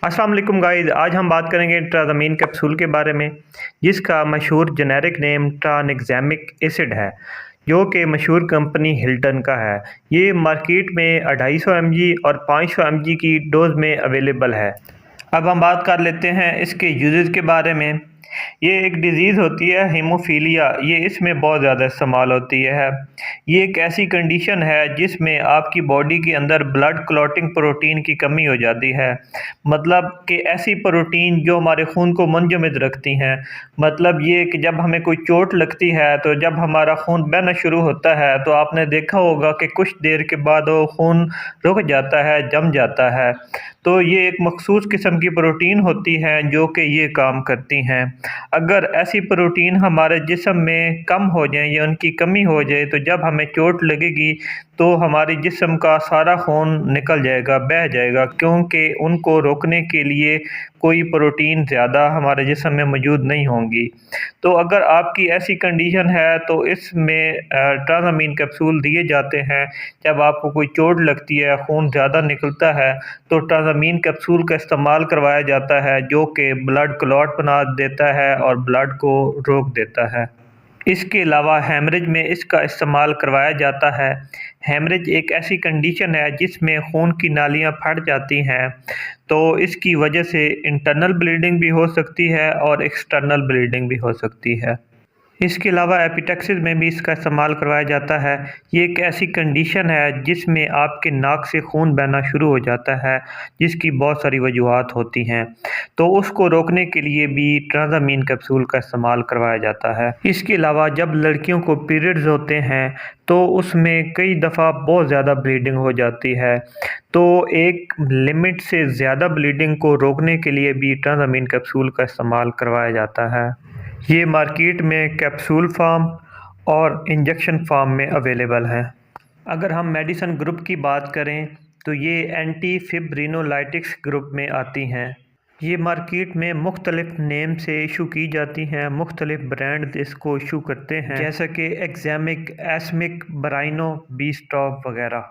अस्सलाम वालेकुम गाइस। आज हम बात करेंगे ट्राज़ामीन कैप्सूल के बारे में, जिसका मशहूर जेनेरिक नेम ट्रानेक्ज़ामिक एसिड है, जो कि मशहूर कंपनी हिल्टन का है। ये मार्केट में 250 mg और 500 mg की डोज़ में अवेलेबल है। अब हम बात कर लेते हैं इसके यूजेस के बारे में। ये एक डिज़ीज़ होती है हीमोफीलिया, ये इसमें बहुत ज़्यादा इस्तेमाल होती है। ये एक ऐसी कंडीशन है जिसमें आपकी बॉडी के अंदर ब्लड क्लॉटिंग प्रोटीन की कमी हो जाती है। मतलब कि ऐसी प्रोटीन जो हमारे खून को मुंजमद रखती हैं। मतलब ये कि जब हमें कोई चोट लगती है तो जब हमारा खून बहना शुरू होता है तो आपने देखा होगा कि कुछ देर के बाद वो खून रुक जाता है, जम जाता है। तो ये एक मखसूस किस्म की प्रोटीन होती है जो कि ये काम करती हैं। अगर ऐसी प्रोटीन हमारे जिस्म में कम हो जाए या उनकी कमी हो जाए तो जब हमें चोट लगेगी तो हमारे जिस्म का सारा खून निकल जाएगा, बह जाएगा, क्योंकि उनको रोकने के लिए कोई प्रोटीन ज़्यादा हमारे जिस्म में मौजूद नहीं होंगी। तो अगर आपकी ऐसी कंडीशन है तो इसमें ट्राज़ामीन कैप्सूल दिए जाते हैं। जब आपको कोई चोट लगती है, खून ज़्यादा निकलता है तो ट्राज़ामीन कैप्सूल का इस्तेमाल करवाया जाता है, जो कि ब्लड क्लॉट बना देता है और ब्लड को रोक देता है। इसके अलावा हेमरेज में इसका इस्तेमाल करवाया जाता है। हेमरेज एक ऐसी कंडीशन है जिसमें खून की नालियाँ फट जाती हैं, तो इसकी वजह से इंटरनल ब्लीडिंग भी हो सकती है और एक्सटर्नल ब्लीडिंग भी हो सकती है। इसके अलावा एपिटैक्सिस में भी इसका इस्तेमाल करवाया जाता है। ये एक ऐसी कंडीशन है जिसमें आपके नाक से खून बहना शुरू हो जाता है, जिसकी बहुत सारी वजूहात होती हैं। तो उसको रोकने के लिए भी ट्राज़ामीन कैप्सूल का इस्तेमाल करवाया जाता है। इसके अलावा जब लड़कियों को पीरियड्स होते हैं तो उसमें कई दफ़ा बहुत ज़्यादा ब्लीडिंग हो जाती है। तो एक लिमिट से ज़्यादा ब्लीडिंग को रोकने के लिए भी ट्राज़ामीन कैप्सूल का इस्तेमाल करवाया जाता है। ये मार्केट में कैप्सूल फॉर्म और इंजेक्शन फॉर्म में अवेलेबल हैं। अगर हम मेडिसिन ग्रुप की बात करें तो ये एंटी फिब्रिनोलाइटिक्स ग्रुप में आती हैं। ये मार्केट में मुख्तलिफ नेम से इशू की जाती हैं, मुख्तलिफ ब्रांड इसको इशू करते हैं, जैसा कि एक्ज़ामिक, एस्मिक, ब्राइनो, बी स्टॉप वगैरह।